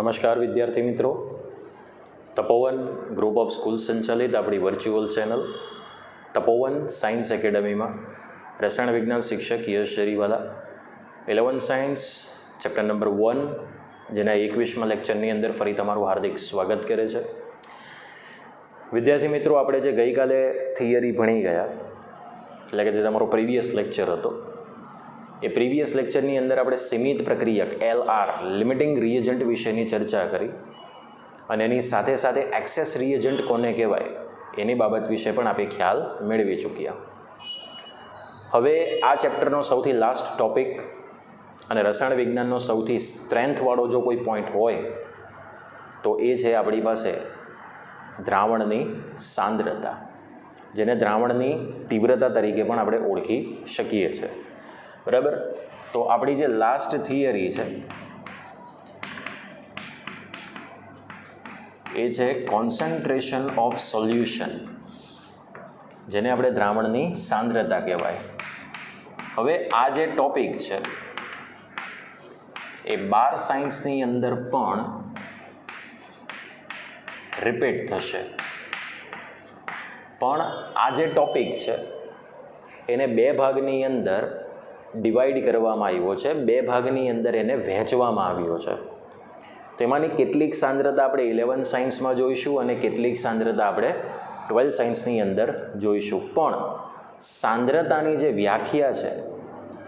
નમસ્કાર વિદ્યાર્થી મિત્રો, તપોવન ગ્રુપ ઓફ સ્કૂલ સંચાલિત આપણી વર્ચ્યુઅલ ચેનલ તપોવન સાયન્સ એકેડમીમાં રસાયણ વિજ્ઞાન શિક્ષક યશ જરીવાલા 11 સાયન્સ ચેપ્ટર નંબર 1 જેના 21મા લેક્ચરની અંદર ફરી તમારું હાર્દિક સ્વાગત કરે છે. વિદ્યાર્થી મિત્રો, આપણે જે ગઈકાલે થિયરી ભણી ગયા, એટલે કે જે તમારો પ્રીવિયસ લેક્ચર હતો, એ પ્રીવિયસ લેક્ચરની અંદર આપણે સીમિત પ્રક્રિયક LR લિમિટિંગ રિએજન્ટ વિશેની ચર્ચા કરી અને એની સાથે સાથે એક્સેસ રિએજન્ટ કોને કહેવાય એની બાબત વિશે પણ આપણે ખ્યાલ મેળવી ચૂક્યા. હવે આ ચેપ્ટરનો સૌથી લાસ્ટ ટોપિક અને રસાયણ વિજ્ઞાનનો સૌથી સ્ટ્રેન્થવાળો જો કોઈ પોઈન્ટ હોય તો એ છે આપણી પાસે દ્રાવણની સાંદ્રતા, જેને દ્રાવણની તીવ્રતા તરીકે પણ આપણે ઓળખી શકીએ છીએ. બરાબર? તો આપણી જે લાસ્ટ થિયરી છે એ છે કોન્સન્ટ્રેશન ઓફ સોલ્યુશન, જેને આપણે દ્રાવણની સાંદ્રતા કહેવાય. હવે આ જે ટોપિક છે એ 12 સાયન્સની અંદર પણ રિપીટ થશે, પણ આ જે ટોપિક છે એને બે ભાગની અંદર ડિવાઈડ કરવામાં આવ્યો છે, બે ભાગની અંદર એને વહેંચવામાં આવ્યો છે. તેમાંની કેટલીક સાંદ્રતા આપણે 11 સાયન્સમાં જોઈશું અને કેટલીક સાંદ્રતા આપણે 12 સાયન્સની અંદર જોઈશું. પણ સાંદ્રતાની જે વ્યાખ્યા છે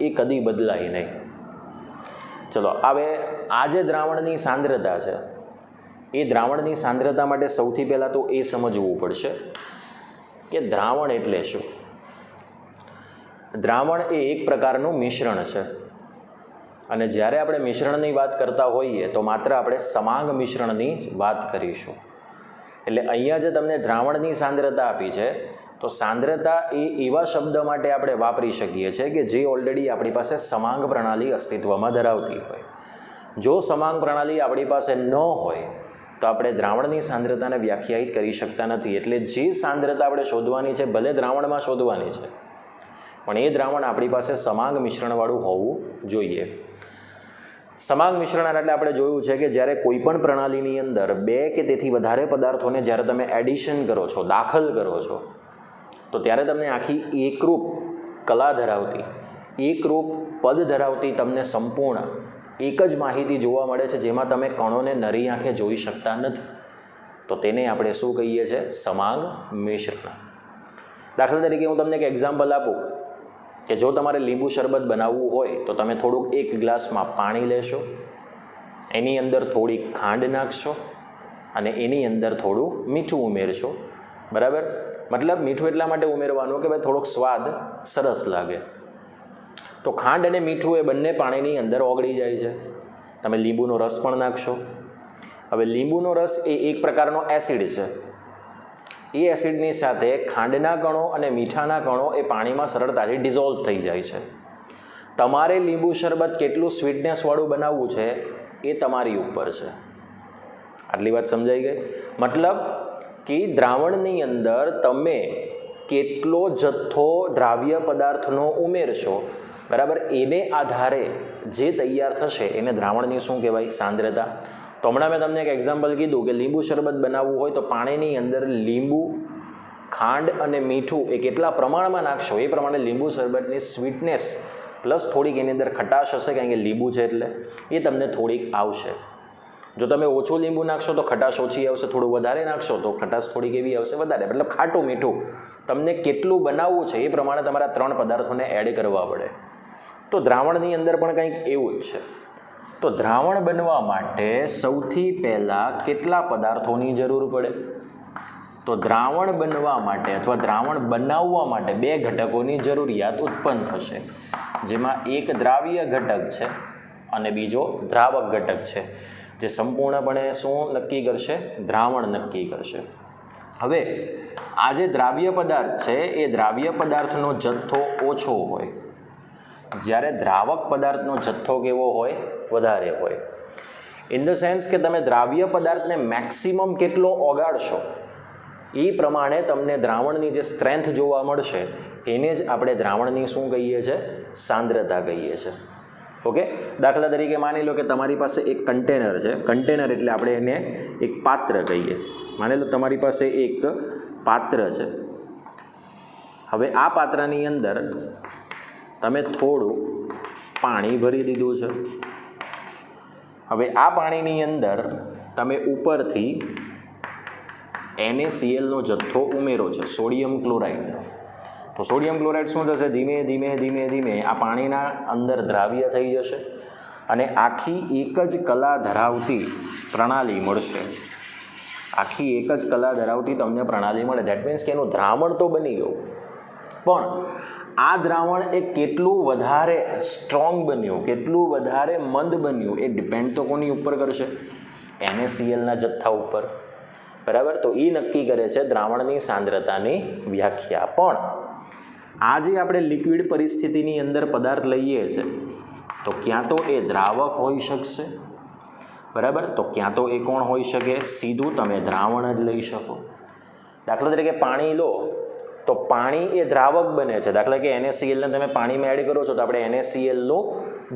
એ કદી બદલાય નહીં. ચલો, હવે આ જે દ્રાવણની સાંદ્રતા છે એ દ્રાવણની સાંદ્રતા માટે સૌથી પહેલાં તો એ સમજવું પડશે કે દ્રાવણ એટલે શું. દ્રાવણ એ એક પ્રકારનું મિશ્રણ છે અને જ્યારે આપણે મિશ્રણની વાત કરતા હોઈએ તો માત્ર આપણે સમાંગ મિશ્રણની જ વાત કરીશું. એટલે અહીંયા જે તમને દ્રાવણની સાંદ્રતા આપી છે તો સાંદ્રતા એ એવા શબ્દ માટે આપણે વાપરી શકીએ છીએ કે જે ઓલરેડી આપણી પાસે સમાંગ પ્રણાલી અસ્તિત્વમાં ધરાવતી હોય. જો સમાંગ પ્રણાલી આપણી પાસે ન હોય તો આપણે દ્રાવણની સાંદ્રતાને વ્યાખ્યાયિત કરી શકતા નથી. એટલે જે સાંદ્રતા આપણે શોધવાની છે ભલે દ્રાવણમાં શોધવાની છે, પણ એ દ્રાવણ આપણી પાસે સમાંગ મિશ્રણવાળું હોવું જોઈએ. સમાંગ મિશ્રણ એટલે આપણે જોયું છે કે જ્યારે કોઈ પણ પ્રણાલીની અંદર બે કે તેથી વધારે પદાર્થોને જ્યારે તમે એડિશન કરો છો, દાખલ કરો છો, તો ત્યારે તમને આખી એકરૂપ કલા ધરાવતી, એકરૂપ પદ ધરાવતી તમને સંપૂર્ણ એક જ માહિતી જોવા મળે છે, જેમાં તમે કણોને નરી આંખે જોઈ શકતા નથી. તો તેને આપણે શું કહીએ છીએ? સમાંગ મિશ્રણ. દાખલા તરીકે હું તમને એક એક્ઝામ્પલ આપું કે જો તમારે લીંબુ શરબત બનાવવું હોય તો તમે થોડુંક એક ગ્લાસમાં પાણી લેશો, એની અંદર થોડીક ખાંડ નાખશો અને એની અંદર થોડું મીઠું ઉમેરશો. બરાબર? મતલબ મીઠું એટલા માટે ઉમેરવાનું કે ભાઈ થોડોક સ્વાદ સરસ લાગે. તો ખાંડ અને મીઠું એ બંને પાણીની અંદર ઓગળી જાય છે. તમે લીંબુનો રસ પણ નાખશો. હવે લીંબુનો રસ એ એક પ્રકારનો એસિડ છે. એ એસિડની સાથે ખાંડના કણો અને મીઠાના કણો એ પાણીમાં સરળતાથી ડિઝોલ્વ થઈ જાય છે. તમારે લીંબુ શરબત કેટલું સ્વીટનેસવાળું બનાવવું છે એ તમારી ઉપર છે. આટલી વાત સમજાઈ ગઈ? મતલબ કે દ્રાવણની અંદર તમે કેટલો જથ્થો દ્રાવ્ય પદાર્થનો ઉમેરશો, બરાબર, એને આધારે જે તૈયાર થશે એને દ્રાવણની શું કહેવાય? સાંદ્રતા. તો હમણાં મેં તમને એક એક્ઝામ્પલ કીધું કે લીંબુ શરબત બનાવવું હોય તો પાણીની અંદર લીંબુ, ખાંડ અને મીઠું એ કેટલા પ્રમાણમાં નાખશો એ પ્રમાણે લીંબુ શરબતની સ્વીટનેસ પ્લસ થોડીક એની અંદર ખટાશ હશે, કારણ કે લીંબુ છે એટલે એ તમને થોડીક આવશે. જો તમે ઓછું લીંબુ નાખશો તો ખટાશ ઓછી આવશે, થોડું વધારે નાખશો તો ખટાશ થોડીક એવી આવશે વધારે. મતલબ ખાટું મીઠું તમને કેટલું બનાવવું છે એ પ્રમાણે તમારા 3 પદાર્થોને એડ કરવા પડે. તો દ્રાવણની અંદર પણ કંઈક એવું જ છે. તો દ્રાવણ બનવા માટે સૌથી પહેલાં કેટલા પદાર્થોની જરૂર પડે? તો દ્રાવણ બનવા માટે અથવા દ્રાવણ બનાવવા માટે 2 ઘટકોની જરૂરિયાત ઉત્પન્ન થશે, જેમાં એક દ્રાવ્ય ઘટક છે અને બીજો દ્રાવક ઘટક છે, જે સંપૂર્ણપણે શું નક્કી કરશે? દ્રાવણ નક્કી કરશે. હવે આ જે દ્રાવ્ય પદાર્થ છે એ દ્રાવ્ય પદાર્થનો જથ્થો ઓછો હોય, જ્યારે દ્રાવક પદાર્થનો જથ્થો કેવો હોય? વધારે હોય. ઇન ધ સેન્સ કે તમે દ્રાવ્ય પદાર્થને મેક્સિમમ કેટલો ઓગાળશો એ પ્રમાણે તમને દ્રાવણની જે સ્ટ્રેન્થ જોવા મળશે એને જ આપણે દ્રાવણની શું કહીએ છીએ? સાંદ્રતા કહીએ છીએ. ઓકે, દાખલા તરીકે માની લો કે તમારી પાસે એક કન્ટેનર છે. કન્ટેનર એટલે આપણે એને એક પાત્ર કહીએ. માની લો તમારી પાસે એક પાત્ર છે. હવે આ પાત્રની અંદર તમે થોડું પાણી ભરી દીધું છે. હવે આ પાણીની અંદર તમે ઉપરથી NaClનો જથ્થો ઉમેરો છે, સોડિયમ ક્લોરાઇડનો. તો સોડિયમ ક્લોરાઇડ શું થશે? ધીમે ધીમે ધીમે ધીમે આ પાણીના અંદર દ્રાવ્ય થઈ જશે અને આખી એક જ કલા ધરાવતી પ્રણાલી મળશે. આખી એક જ કલા ધરાવતી તમને પ્રણાલી મળે. દેટ મીન્સ કે એનું દ્રાવણ તો બની ગયું, પણ આ દ્રાવણ એ કેટલું વધારે સ્ટ્રોંગ બન્યું, કેટલું વધારે મંદ બન્યું, એ ડિપેન્ડ તો કોની ઉપર કરશે? NaClના જથ્થા ઉપર. બરાબર? તો એ નક્કી કરે છે દ્રાવણની સાંદ્રતાની વ્યાખ્યા. પણ આજે આપણે લિક્વિડ પરિસ્થિતિની અંદર પદાર્થ લઈએ છીએ તો ક્યાં તો એ દ્રાવક હોઈ શકશે, બરાબર, તો ક્યાં તો એ કોણ હોઈ શકે? સીધું તમે દ્રાવણ જ લઈ શકો. દાખલા તરીકે પાણી લો તો પાણી એ દ્રાવક બને છે. દાખલા કે NaClને તમે પાણીમાં એડ કરો છો તો આપણે NaClનું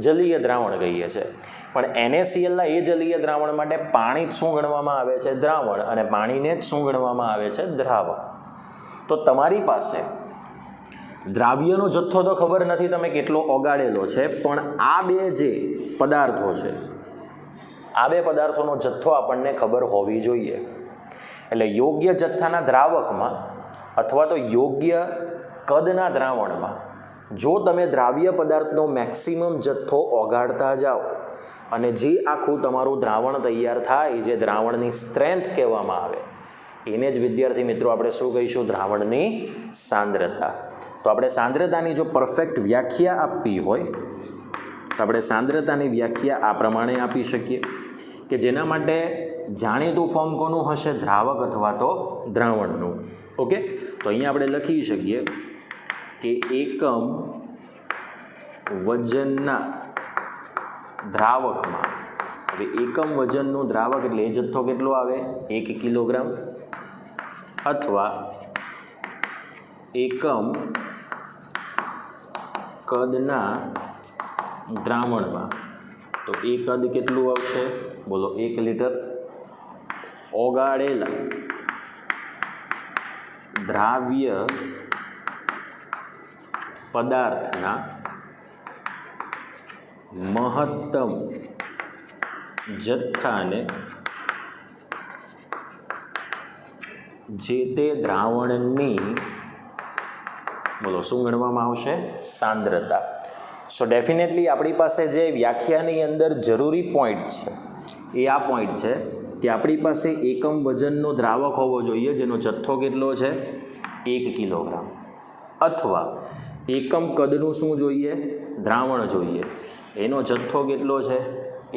જલીય દ્રાવણ કહીએ છીએ. પણ NaClના એ જલીય દ્રાવણ માટે પાણી જ શું ગણવામાં આવે છે? દ્રાવણ. અને પાણીને જ શું ગણવામાં આવે છે? દ્રાવક. તો તમારી પાસે દ્રાવ્યનો જથ્થો તો ખબર નથી તમે કેટલો ઓગાળેલો છે, પણ આ બે જે પદાર્થો છે, આ બે પદાર્થોનો જથ્થો આપણને ખબર હોવી જોઈએ. એટલે યોગ્ય જથ્થાના દ્રાવકમાં અથવા તો યોગ્ય કદના દ્રાવણમાં જો તમે દ્રાવ્ય પદાર્થનો મેક્સિમમ જથ્થો ઓગાળતા જાઓ અને જે આખું તમારું દ્રાવણ તૈયાર થાય, જે દ્રાવણની સ્ટ્રેન્થ કહેવામાં આવે, એને જ વિદ્યાર્થી મિત્રો આપણે શું કહીશું? દ્રાવણની સાંદ્રતા. તો આપણે સાંદ્રતાની જો પરફેક્ટ વ્યાખ્યા આપવી હોય તો આપણે સાંદ્રતાની વ્યાખ્યા આ પ્રમાણે આપી શકીએ કે જેના માટે જાણીતું ફોર્મ કોનું હશે? દ્રાવક અથવા તો દ્રાવણનું. ઓકે, તો અહીંયા આપણે લખી શકીએ કે એકમ વજનના દ્રાવકમાં, હવે એકમ વજનનું દ્રાવક એટલે એ જથ્થો કેટલો આવે? 1 કિલોગ્રામ, અથવા એકમ કદના દ્રાવણમાં તો એ કદ કેટલું આવશે? બોલો, 1 લીટર. ઓગાળેલા દ્રાવ્ય પદાર્થના મહત્તમ જથ્થાને જે તે દ્રાવણની બોલો શું ગણવામાં આવશે? સાંદ્રતા. સો ડેફિનેટલી આપણી પાસે જે વ્યાખ્યાની અંદર જરૂરી પોઈન્ટ છે એ આ પોઈન્ટ છે કે આપણી પાસે એકમ વજનનો દ્રાવક હોવો જોઈએ જેનો જથ્થો કેટલો છે? 1 કિલોગ્રામ, અથવા એકમ કદનું શું જોઈએ? દ્રાવણ જોઈએ, એનો જથ્થો કેટલો છે?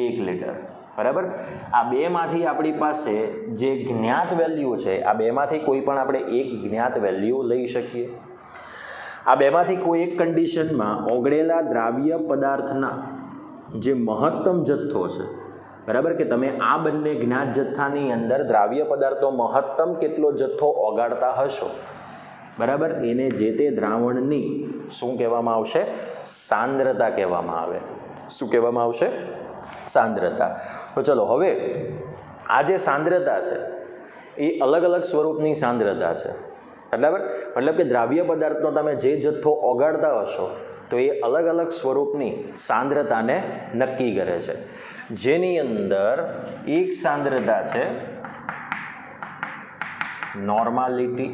1 લીટર. બરાબર? આ બેમાંથી આપણી પાસે જે જ્ઞાત વેલ્યુ છે, આ બેમાંથી કોઈ પણ આપણે એક જ્ઞાત વેલ્યુ લઈ શકીએ. આ બેમાંથી કોઈ એક કન્ડિશનમાં ઓગળેલા દ્રાવ્ય પદાર્થના જે મહત્તમ જથ્થો છે, બરાબર, કે તમે આ બંને જ્ઞાત જથ્થાની અંદર દ્રાવ્ય પદાર્થો મહત્તમ કેટલો જથ્થો ઓગાળતા હશો, બરાબર, એને જે તે દ્રાવણની શું કહેવામાં આવશે? સાંદ્રતા કહેવામાં આવે. શું કહેવામાં આવશે? સાંદ્રતા. તો ચલો હવે આ જે સાંદ્રતા છે એ અલગ અલગ સ્વરૂપની સાંદ્રતા છે. બરાબર? મતલબ કે દ્રાવ્ય પદાર્થનો તમે જે જથ્થો ઓગાળતા હશો તો એ અલગ અલગ સ્વરૂપની સાંદ્રતાને નક્કી કરે છે. જેની અંદર એક સાંદ્રતા છે નોર્માલિટી,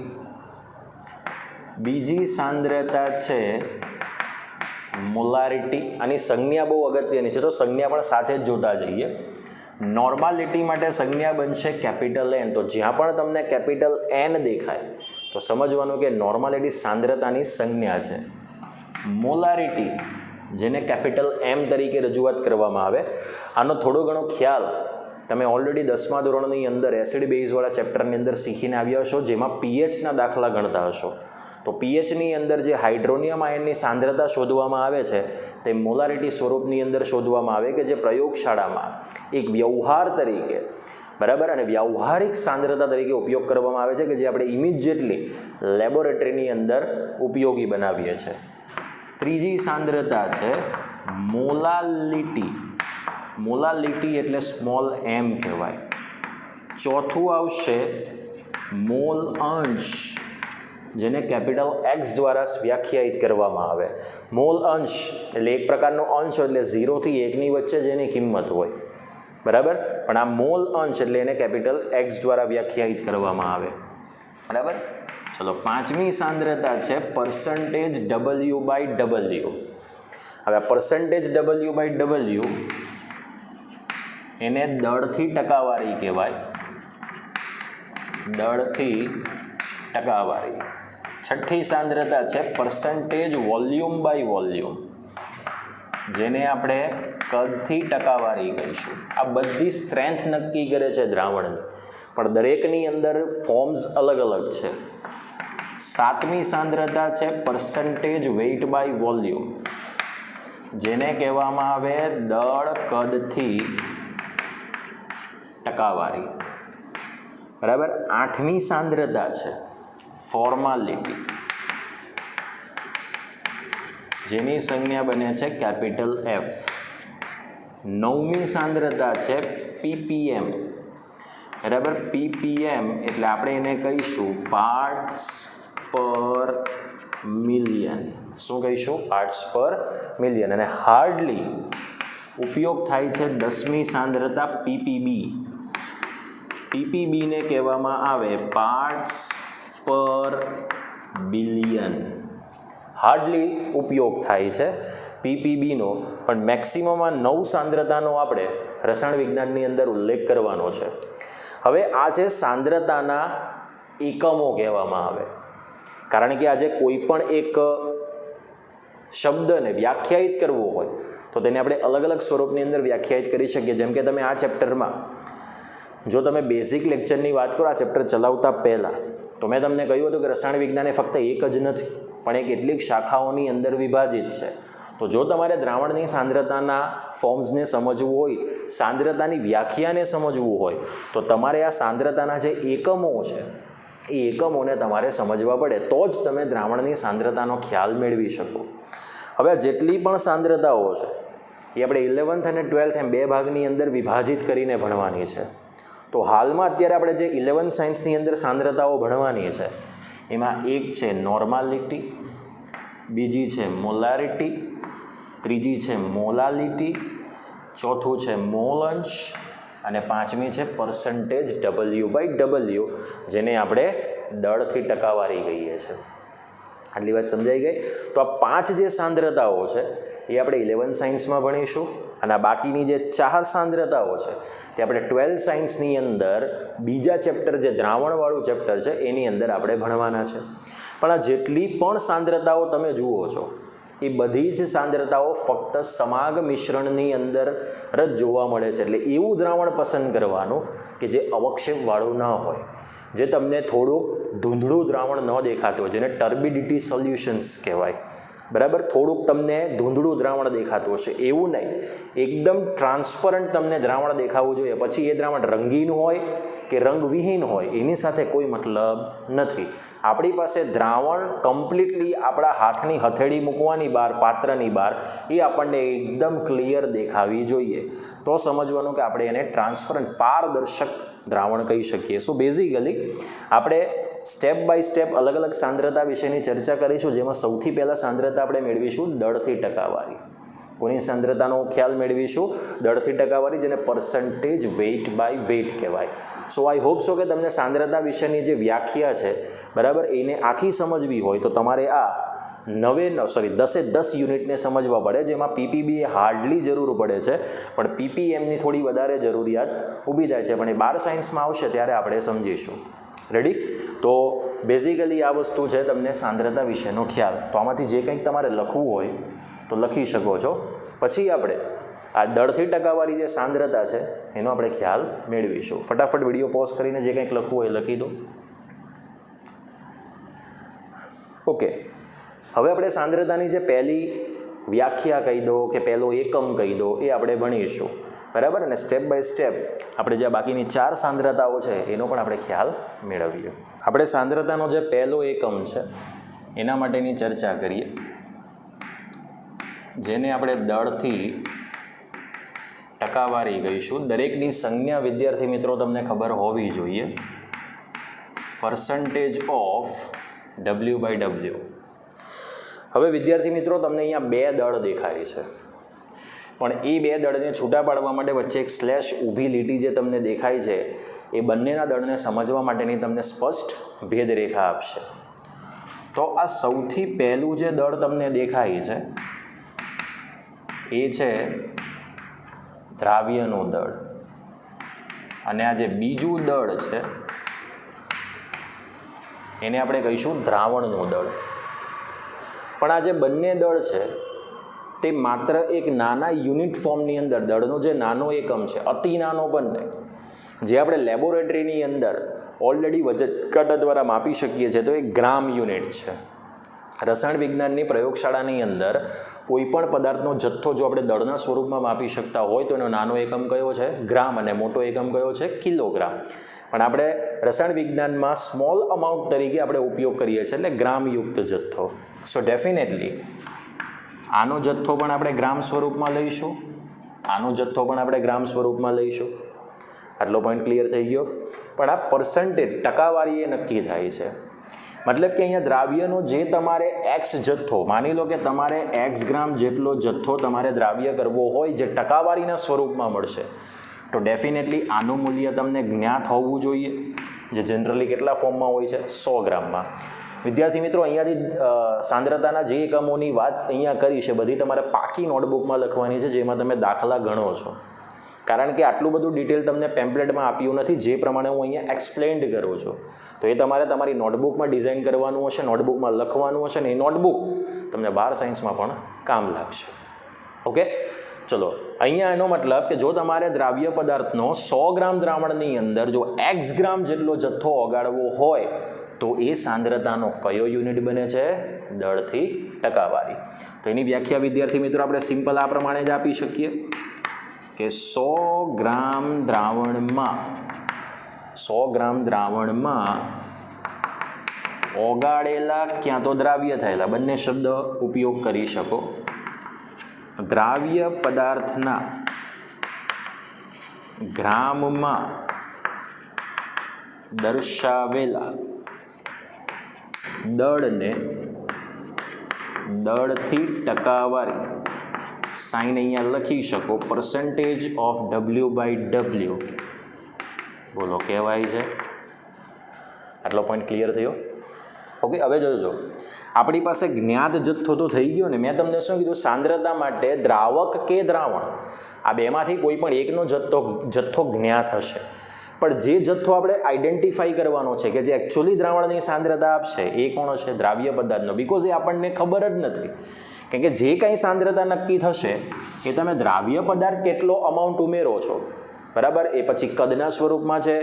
બીજી સાંદ્રતા છે મોલારિટી. આની સંજ્ઞા બહુ અગત્યની છે, તો સંજ્ઞા પણ સાથે જ જોતા જઈએ. નોર્માલિટી માટે સંજ્ઞા બનશે કેપિટલ N. તો જ્યાં પણ તમને કેપિટલ N દેખાય તો સમજવાનું કે નોર્માલિટી સાંદ્રતાની સંજ્ઞા છે. મોલારિટી જેને કેપિટલ M તરીકે રજૂઆત કરવામાં આવે, આનો થોડો ઘણો ખ્યાલ તમે ઓલરેડી 10મા ધોરણની અંદર એસિડ બેઝવાળા ચેપ્ટરની અંદર શીખીને આવ્યા છો, જેમાં pHના દાખલા ગણતા હશો. તો pHની અંદર જે હાઇડ્રોનિયમ આયનની સાંદ્રતા શોધવામાં આવે છે તે મોલારિટી સ્વરૂપની અંદર શોધવામાં આવે, કે જે પ્રયોગશાળામાં એક વ્યવહાર તરીકે, બરાબર, અને વ્યવહારિક સાંદ્રતા તરીકે ઉપયોગ કરવામાં આવે છે, કે જે આપણે ઇમિડિયેટલી લેબોરેટરીની અંદર ઉપયોગી બનાવીએ છીએ. ત્રીજી સાંદ્રતા છે મોલાલિટી. મોલાલિટી એટલે સ્મોલ એમ કહેવાય. ચોથું આવશે મોલ અંશ, જેને કેપિટલ એક્સ દ્વારા વ્યાખ્યાયિત કરવામાં આવે. મોલ અંશ એટલે એક પ્રકારનો અંશ એટલે 0 થી 1ની વચ્ચે જેની કિંમત હોય, બરાબર. પણ આ મોલ અંશ એટલે એને કેપિટલ એક્સ દ્વારા વ્યાખ્યાયિત કરવામાં આવે, બરાબર. ચલો, પાંચમી સાંદ્રતા છે પર્સન્ટેજ W/W. હવે આ પર્સન્ટેજ W/W એને દળથી ટકાવારી કહેવાય. દળથી ટકાવારી. છઠ્ઠી સાંદ્રતા છે પર્સન્ટેજ વોલ્યુમ/વોલ્યુમ, જેને આપણે કદથી ટકાવારી કહીશું. આ બધી સ્ટ્રેન્થ નક્કી કરે છે દ્રાવણની, પણ દરેકની અંદર ફોર્મ્સ અલગ અલગ છે. સાતમી સાંદ્રતા છે પર્સન્ટેજ વેઇટ/વોલ્યુમ, જેને કહેવામાં આવે દળ કદથી ટકાવારી, બરાબર. આઠમી સાંદ્રતા છે ફોર્માલિટી, જેની સંજ્ઞા બને છે કેપિટલ એફ. નવમી સાંદ્રતા છે પીપીએમ, બરાબર. પીપીએમ એટલે આપણે એને કહીશું પાર્ટ્સ પર મિલિયન. શું કહીશું? પાર્ટ્સ પર મિલિયન. અને હાર્ડલી ઉપયોગ થાય છે 10મી સાંદ્રતા પીપીબી. પીપીબીને કહેવામાં આવે પાર્ટ્સ પર બિલિયન. હાર્ડલી ઉપયોગ થાય છે પીપીબીનો, પણ મેક્સિમમમાં 9 સાંદ્રતાનો આપણે રસાયણ વિજ્ઞાનની અંદર ઉલ્લેખ કરવાનો છે. હવે આ છે સાંદ્રતાના એકમો કહેવામાં આવે, કારણ કે આજે કોઈ પણ એક શબ્દને વ્યાખ્યાયિત કરવો હોય તો તેને આપણે અલગ અલગ સ્વરૂપની અંદર વ્યાખ્યાયિત કરી શકીએ. જેમ કે તમે આ ચેપ્ટરમાં જો તમે બેઝિક લેક્ચરની વાત કરો, આ ચેપ્ટર ચલાવતા પહેલાં તો મેં તમને કહ્યું હતું કે રસાયણ વિજ્ઞાન એ ફક્ત એક જ નથી, પણ એ કેટલીક શાખાઓની અંદર વિભાજિત છે. તો જો તમારે દ્રાવણની સાંદ્રતાના ફોર્મ્સને સમજવું હોય, સાંદ્રતાની વ્યાખ્યાને સમજવું હોય, તો તમારે આ સાંદ્રતાના જે એકમો છે એ એકમોને તમારે સમજવા પડે, તો જ તમે દ્રાવણની સાંદ્રતાનો ખ્યાલ મેળવી શકો. હવે જેટલી પણ સાંદ્રતાઓ છે એ આપણે 11th અને 12th એમ 2 ભાગની અંદર વિભાજિત કરીને ભણવાની છે. તો હાલમાં અત્યારે આપણે જે 11th સાયન્સની અંદર સાંદ્રતાઓ ભણવાની છે એમાં એક છે નોર્માલિટી, બીજી છે મોલારિટી, ત્રીજી છે મોલાલિટી, ચોથું છે મોલ અંશ અને પાંચમી છે પર્સન્ટેજ W/W, જેને આપણે દળથી ટકાવારી કહીએ છીએ. આટલી વાત સમજાઈ ગઈ. તો આ 5 જે સાંદ્રતાઓ છે એ આપણે 11th સાયન્સમાં ભણીશું, અને આ બાકીની જે 4 સાંદ્રતાઓ છે તે આપણે 12th સાયન્સની અંદર બીજા ચેપ્ટર, જે દ્રાવણવાળું ચેપ્ટર છે એની અંદર આપણે ભણવાના છે. પણ આ જેટલી પણ સાંદ્રતાઓ તમે જુઓ છો એ બધી જ સાંદ્રતાઓ ફક્ત સમાગ મિશ્રણની અંદર જ જોવા મળે છે. એટલે એવું દ્રાવણ પસંદ કરવાનું કે જે અવક્ષેપવાળું ન હોય, જે તમને થોડુંક ધૂંધળું દ્રાવણ ન દેખાતું હોય, જેને ટર્બિડિટી સોલ્યુશન્સ કહેવાય, બરાબર. થોડુંક તમને ધૂંધળું દ્રાવણ દેખાતું હશે, એવું નહીં. એકદમ ટ્રાન્સપરન્ટ તમને દ્રાવણ દેખાવું જોઈએ. પછી એ દ્રાવણ રંગીન હોય કે રંગવિહીન હોય એની સાથે કોઈ મતલબ નથી. આપણી પાસે દ્રાવણ કમ્પ્લીટલી આપણા હાથની હથેળી મૂકવાની બહાર, પાત્રની બહાર, એ આપણને એકદમ ક્લિયર દેખાવી જોઈએ. તો સમજવાનું કે આપણે એને ટ્રાન્સપરન્ટ, પારદર્શક દ્રાવણ કહી શકીએ. સો બેઝિકલી આપણે સ્ટેપ બાય સ્ટેપ અલગ અલગ સાંદ્રતા વિશેની ચર્ચા કરીશું, જેમાં સૌથી પહેલાં સાંદ્રતા આપણે મેળવીશું દળથી ટકાવારી. કોની સાંદ્રતાનો ખ્યાલ મેળવીશું? દળથી ટકાવારી, જેને પર્સન્ટેજ વેઇટ/વેઇટ કહેવાય. સો આઈ હોપ સો કે તમને સાંદ્રતા વિશેની જે વ્યાખ્યા છે, બરાબર, એને આખી સમજવી હોય તો તમારે આ 10 યુનિટને સમજવા પડે, જેમાં પીપીબી એ હાર્ડલી જરૂર પડે છે, પણ પીપીએમની થોડી વધારે જરૂરિયાત ઊભી થાય છે. પણ એ 12 સાયન્સમાં આવશે ત્યારે આપણે સમજીશું. રેડી? તો બેઝિકલી આ વસ્તુ છે તમને સાંદ્રતા વિશેનો ખ્યાલ. તો આમાંથી જે કંઈક તમારે લખવું હોય તો લખી શકો છો. પછી આપણે આ દળથી ટકાવારી જે સાંદ્રતા છે એનો આપણે ખ્યાલ મેળવીશું. ફટાફટ વિડીયો પોઝ કરીને જે કંઈક લખવું હોય લખી દો. ઓકે, હવે આપણે સાંદ્રતાની જે પહેલી વ્યાખ્યા કહી દો કે પહેલો એકમ કહી દો એ આપણે ભણીશું, બરાબર. અને સ્ટેપ બાય સ્ટેપ આપણે જે બાકીની 4 સાંદ્રતાઓ છે એનો પણ આપણે ખ્યાલ મેળવીએ. આપણે સાંદ્રતાનો જે પહેલો એકમ છે એના માટેની ચર્ચા કરીએ. જેને આપણે દળથી ટકાવારી કહીશું. દરેકની સંજ્ઞા વિદ્યાર્થી મિત્રો તમને ખબર હોવી જોઈએ. Percentage of W/W. હવે વિદ્યાર્થી મિત્રો તમને અહીંયા બે દળ દેખાય છે, પણ એ બે દળને છૂટા પાડવા માટે વચ્ચે એક સ્લેશ ઊભી લીટી જે તમને દેખાય છે એ બંનેના દળને સમજવા માટેની તમને સ્પષ્ટ ભેદરેખા આપશે. તો આ સૌથી પહેલું જે દળ તમને દેખાય છે એ છે દ્રાવ્યનું દળ, અને આ જે બીજું દળ છે એને આપણે કહીશું દ્રાવણનું દળ. પણ આ જે બંને દળ છે તે માત્ર એક નાના યુનિટ ફોર્મની અંદર, દળનો જે નાનો એકમ છે, અતિ નાનો બંને, જે આપણે લેબોરેટરીની અંદર ઓલરેડી વજન કાંટા દ્વારા માપી શકીએ છીએ, તો એ ગ્રામ યુનિટ છે. રસાયણ વિજ્ઞાનની પ્રયોગશાળાની અંદર કોઈ પણ પદાર્થનો જથ્થો જો આપણે દળના સ્વરૂપમાં માપી શકતા હોય તો એનો નાનો એકમ કયો છે? ગ્રામ, અને મોટો એકમ કયો છે? કિલોગ્રામ. પણ આપણે રસાયણ વિજ્ઞાનમાં સ્મોલ અમાઉન્ટ તરીકે આપણે ઉપયોગ કરીએ છીએ, એટલે ગ્રામયુક્ત જથ્થો. સો ડેફિનેટલી આનો જથ્થો પણ આપણે ગ્રામ સ્વરૂપમાં લઈશું, આનો જથ્થો પણ આપણે ગ્રામ સ્વરૂપમાં લઈશું. આટલો પોઈન્ટ ક્લિયર થઈ ગયો. પણ આ પર્સન્ટેજ ટકાવારી એ નક્કી થાય છે. મતલબ કે અહીંયા દ્રાવ્યનો જે તમારે એક્સ જથ્થો, માની લો કે તમારે એક્સ ગ્રામ જેટલો જથ્થો તમારે દ્રાવ્ય કરવો હોય જે ટકાવારીના સ્વરૂપમાં મળશે, તો ડેફિનેટલી આનું મૂલ્ય તમને જ્ઞાત હોવું જોઈએ, જે જનરલી કેટલા ફોર્મમાં હોય છે? 100 ગ્રામમાં. વિદ્યાર્થી મિત્રો, અહીંયાથી સાંદ્રતાના જે એકમોની વાત અહીંયા કરી છે બધી તમારે પાકી નોટબુકમાં લખવાની છે, જેમાં તમે દાખલા ગણો છો. કારણ કે આટલું બધું ડિટેલ તમને પેમ્પલેટમાં આપ્યું નથી, જે પ્રમાણે હું અહીંયા એક્સપ્લેન્ડ કરું છું. તો એ તમારે તમારી નોટબુકમાં ડિઝાઇન કરવાનું હશે, નોટબુકમાં લખવાનું હશે, ને એ નોટબુક તમને 12 સાયન્સમાં પણ કામ લાગશે. ઓકે, ચલો. અહીંયા એનો મતલબ કે જો તમારે દ્રાવ્ય પદાર્થનો 100 ગ્રામ દ્રાવણની અંદર જો x ગ્રામ જેટલો જથ્થો ઓગાળવો હોય તો એ સાંદ્રતાનો કયો યુનિટ બને છે? દળથી ટકાવારી. તો એની વ્યાખ્યા વિદ્યાર્થી મિત્રો આપણે સિમ્પલ આ પ્રમાણે જ આપી શકીએ કે 100 ગ્રામ દ્રાવણમાં ઓગાળેલા ક્યાં તો દ્રાવ્ય થયેલા, બંને શબ્દ ઉપયોગ કરી શકો, દ્રાવ્ય પદાર્થના ગ્રામમાં દર્શાવેલા દળને દળથી ટકાવારી, સાઇન અહીંયા લખી શકો, પર્સન્ટેજ ઓફ W/W બોલો કહેવાય છે. આટલો પોઈન્ટ ક્લિયર થયો? ઓકે, હવે જોજો, આપણી પાસે જ્ઞાત જથ્થો તો થઈ ગયો ને. મેં તમને શું કીધું? સાંદ્રતા માટે દ્રાવક કે દ્રાવણ, આ બેમાંથી કોઈ પણ એકનો જથ્થો જ્ઞાત હશે. પણ જે જથ્થો આપણે આઈડેન્ટિફાઈ કરવાનો છે કે જે એકચ્યુઅલી દ્રાવણની સાંદ્રતા આપશે એ કોણ છે? દ્રાવ્ય પદાર્થનો. બિકોઝ એ આપણને ખબર જ નથી. કારણ કે જે કંઈ સાંદ્રતા નક્કી થશે એ તમે દ્રાવ્ય પદાર્થ કેટલો અમાઉન્ટ ઉમેરો છો, બરાબર, એ પછી કદના સ્વરૂપમાં છે,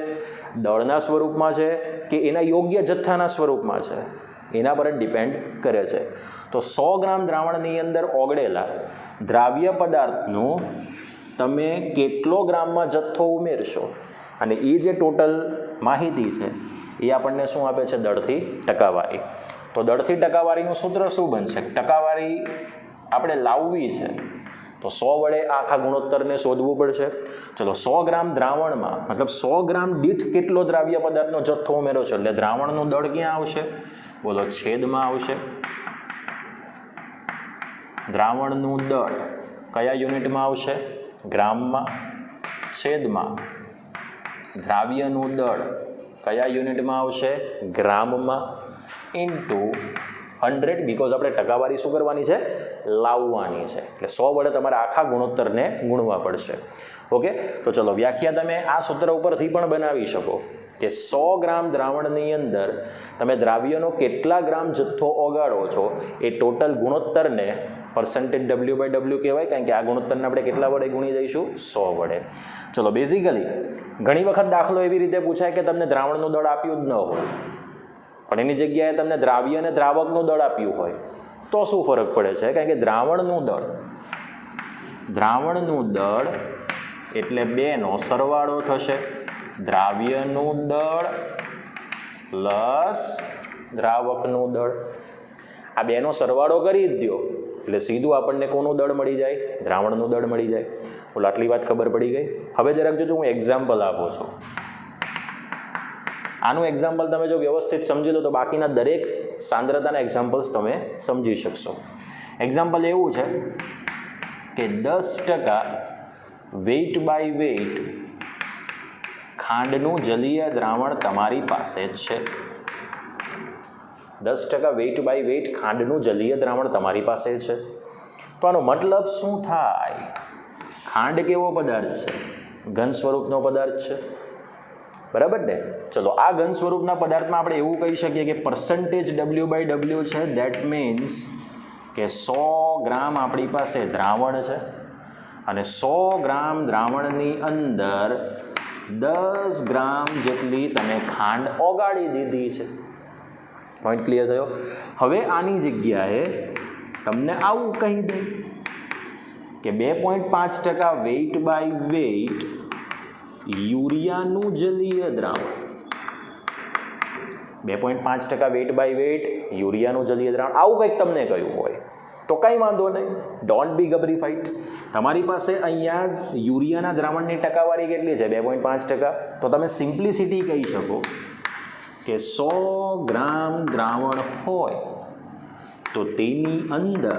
દળના સ્વરૂપમાં છે, કે એના યોગ્ય જથ્થાના સ્વરૂપમાં છે, એના પર જ ડિપેન્ડ કરે છે. તો 100 ગ્રામ દ્રાવણની અંદર ઓગળેલા દ્રાવ્ય પદાર્થનું તમે કેટલો ગ્રામમાં જથ્થો ઉમેરશો, અને એ જે ટોટલ માહિતી છે એ આપણને શું આપે છે? દળથી ટકાવારી. તો દળથી ટકાવારીનું સૂત્ર શું બનશે? ટકાવારી આપણે લાવવી છે તો 100 વડે આખા ગુણોત્તરને શોધવું પડશે. ચલો, 100 ગ્રામ દ્રાવણમાં, મતલબ 100 ગ્રામ દીઠ કેટલો દ્રાવ્ય પદાર્થનો જથ્થો ઉમેરો છો, એટલે દ્રાવણનું દળ ક્યાં આવશે? બોલો, છેદમાં આવશે. દ્રાવણનું દળ કયા યુનિટમાં આવશે? ગ્રામમાં. છેદમાં દ્રાવ્યનું દળ કયા યુનિટમાં આવશે? ગ્રામમાં. ઇન્ટુ 100, બિકોઝ આપણે ટકાવારી શું કરવાની છે? લાવવાની છે. એટલે 100 વડે તમારે આખા ગુણોત્તરને ગુણવા પડશે. ઓકે, તો ચલો, વ્યાખ્યા તમે આ સૂત્ર ઉપરથી પણ બનાવી શકો કે 100 ગ્રામ દ્રાવણની અંદર તમે દ્રાવ્યનો કેટલા ગ્રામ જથ્થો ઓગાળો છો એ ટોટલ ગુણોત્તરને પર્સન્ટેજ W/W કહેવાય. કારણ કે આ ગુણોત્તરને આપણે કેટલા વડે ગુણી દઈશું? 100 વડે. ચલો, બેઝિકલી ઘણી વખત દાખલો એવી રીતે પૂછાય કે તમને દ્રાવણનું દળ આપ્યું જ ન હોય, પણ એની જગ્યાએ તમને દ્રાવ્ય અને દ્રાવકનું દળ આપ્યું હોય તો શું ફરક પડે છે? કારણ કે દ્રાવણનું દળ એટલે બેનો સરવાળો થશે. દ્રાવ્યનું દળ પ્લસ દ્રાવકનું દળ, આ બેનો સરવાળો કરી જ દો એટલે સીધું આપણને કોનું દળ મળી જાય? દ્રાવણનું દળ મળી જાય. બોલો, આટલી વાત ખબર પડી ગઈ? હવે જરાક જોજો, હું એક્ઝામ્પલ આપું છું. આનું એક્ઝામ્પલ તમે જો વ્યવસ્થિત સમજી લો તો બાકીના દરેક સાંદ્રતાના એક્ઝામ્પલ્સ તમે સમજી શકશો. એક્ઝામ્પલ એવું છે કે 10% વેઇટ બાય વેઇટ ખાંડનું જલીય દ્રાવણ તમારી પાસે છે. 10% વેઇટ બાય વેઇટ ખાંડનું જલીય દ્રાવણ તમારી પાસે છે. તો આનો મતલબ શું થાય? ખાંડ કેવો પદાર્થ છે? ઘન સ્વરૂપનો પદાર્થ છે, બરાબર ને? ચલો, આ ઘન સ્વરૂપના પદાર્થમાં આપણે એવું કહી શકીએ કે પરસન્ટેજ W/W છે. દેટ મીન્સ કે 100 ગ્રામ આપણી પાસે દ્રાવણ છે અને 100 ગ્રામ દ્રાવણની અંદર 10 ગ્રામ જેટલી તમે ખાંડ ઓગાળી દીધી છે. પોઈન્ટ ક્લિયર થયો? હવે આની જગ્યાએ તમને આવું કહી દે કે 2.5% વેઇટ બાય વેઇટ યુરિયાનું જલીય દ્રાવણ. 2.5% વેઇટ બાય વેઇટ યુરિયાનું જલીય દ્રાવણ, આવું કંઈક તમને કહ્યું હોય તો કંઈ વાંધો નહીં. ડોન્ટ બી ગબરીફાઈડ. તમારી પાસે અહીંયા યુરિયાના દ્રાવણની ટકાવારી કેટલી છે? 2.5%. તો તમે સિમ્પ્લિસિટી કહી શકો કે 100 ગ્રામ દ્રાવણ હોય તો તેની અંદર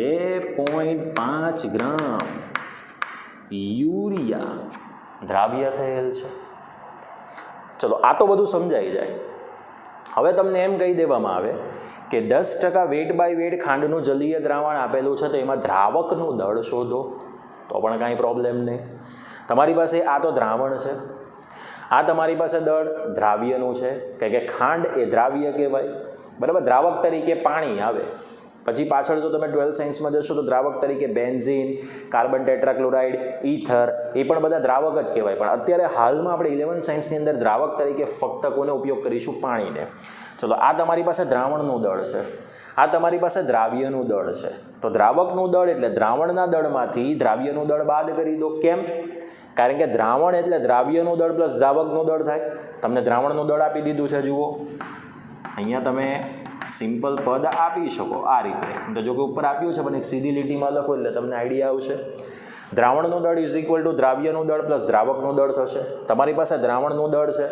2.5 ગ્રામ યુરિયા દ્રાવ્ય થયેલ છે. ચલો, આ તો બધું સમજાઈ જાય. હવે તમને એમ કહી દેવામાં આવે કે 10% વેઇટ બાય વેઇટ ખાંડનું જલીય દ્રાવણ આપેલું છે, તો એમાં દ્રાવકનું દળ શોધો. તો પણ કાંઈ પ્રોબ્લેમ નહીં. તમારી પાસે આ તો દ્રાવણ છે, આ તમારી પાસે દળ દ્રાવ્યનું છે, કારણ કે ખાંડ એ દ્રાવ્ય કહેવાય, બરાબર? દ્રાવક તરીકે પાણી આવે. પછી પાછળ જો તમે 12th સાયન્સમાં જશો તો દ્રાવક તરીકે બેન્ઝીન, કાર્બન ટેટ્રાક્લોરાઇડ, ઈથર, એ પણ બધા દ્રાવક જ કહેવાય. પણ અત્યારે હાલમાં આપણે 11th સાયન્સની અંદર દ્રાવક તરીકે ફક્ત કોને ઉપયોગ કરીશું? પાણીને. ચલો, આ તમારી પાસે દ્રાવણનું દળ છે, આ તમારી પાસે દ્રાવ્યનું દળ છે. તો દ્રાવકનું દળ એટલે દ્રાવણના દળમાંથી દ્રાવ્યનું દળ બાદ કરી દો. કેમ? કારણ કે દ્રાવણ એટલે દ્રાવ્યનું દળ પ્લસ દ્રાવકનું દળ થાય. તમને દ્રાવણનું દળ આપી દીધું છે, જુઓ અહીંયા તમે સિમ્પલ પદ આપી શકો આ રીતે. તો જો કે ઉપર આપ્યું છે પણ એક સીધી લીટીમાં લખો એટલે તમને આઈડિયા આવશે. દ્રાવણનું દળ ઇઝ ઇક્વલ ટુ દ્રાવ્યનું દળ પ્લસ દ્રાવકનું દળ થશે. તમારી પાસે દ્રાવણનું દળ છે,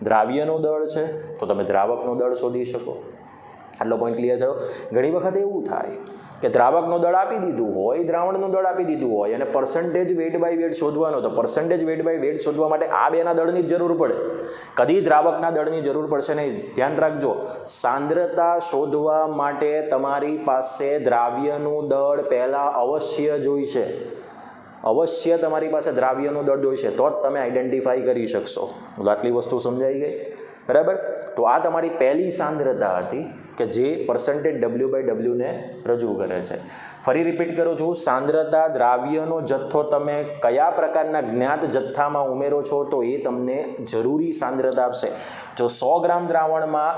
દ્રાવ્યનું દળ છે, તો તમે દ્રાવકનું દળ શોધી શકો. આટલો પોઈન્ટ ક્લિયર થયો? ઘણી વખત એવું થાય કે દ્રાવકનું દળ આપી દીધું હોય, દ્રાવણનું દળ આપી દીધું હોય અને પર્સન્ટેજ વેઇટ બાય વેઇટ શોધવાનો, તો પર્સન્ટેજ વેઇટ બાય વેઇટ શોધવા માટે આ બેના દળની જ જરૂર પડે, કદી દ્રાવકના દળની જરૂર પડશે નહીં. ધ્યાન રાખજો, સાંદ્રતા શોધવા માટે તમારી પાસે દ્રાવ્યનું દળ પહેલાં અવશ્ય જોઈશે. અવશ્ય તમારી પાસે દ્રાવ્યનું દળ જોઈશે, તો જ તમે આઈડેન્ટિફાઈ કરી શકશો. આટલી વસ્તુ સમજાઈ ગઈ, બરાબર? તો આ તમારી પહેલી સાંદ્રતા હતી કે જે પરસન્ટેજ W/W ને રજૂ કરે છે. ફરી રિપીટ કરું છું, સાંદ્રતા દ્રાવ્યનો જથ્થો તમે કયા પ્રકારના જ્ઞાત જથ્થામાં ઉમેરો છો તો એ તમને જરૂરી સાંદ્રતા આપશે. જો 100 ગ્રામ દ્રાવણમાં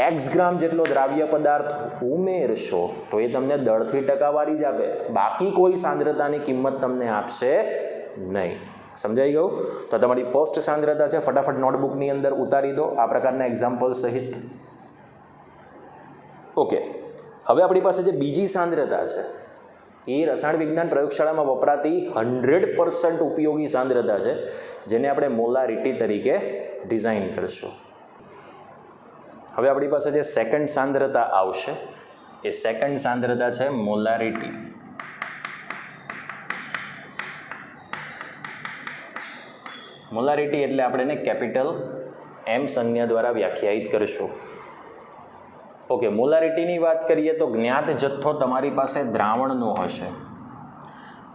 x ગ્રામ જેટલો દ્રાવ્ય પદાર્થ ઉમેરશો તો એ તમને દળથી ટકાવારી જ આપે, બાકી કોઈ સાંદ્રતાની કિંમત તમને આપશે નહીં. સમજાઈ ગયું? તો તમારી ફર્સ્ટ સાંદ્રતા છે, ફટાફટ નોટબુકની અંદર ઉતારી દો આ પ્રકારના એક્ઝામ્પલ સહિત. ઓકે, હવે આપણી પાસે જે બીજી સાંદ્રતા છે એ રસાયણ વિજ્ઞાન પ્રયોગશાળામાં વપરાતી 100% ઉપયોગી સાંદ્રતા છે, જેને આપણે મોલારિટી તરીકે ડિઝાઇન કરીશું. હવે આપણી પાસે જે સેકન્ડ સાંદ્રતા આવશે એ સેકન્ડ સાંદ્રતા છે મોલારિટી. મોલારિટી એટલે આપણે એને કેપિટલ M સંજ્ઞા દ્વારા વ્યાખ્યાયિત કરીશું. ઓકે, મોલારિટીની વાત કરીએ તો જ્ઞાત જથ્થો તમારી પાસે દ્રાવણનો હશે,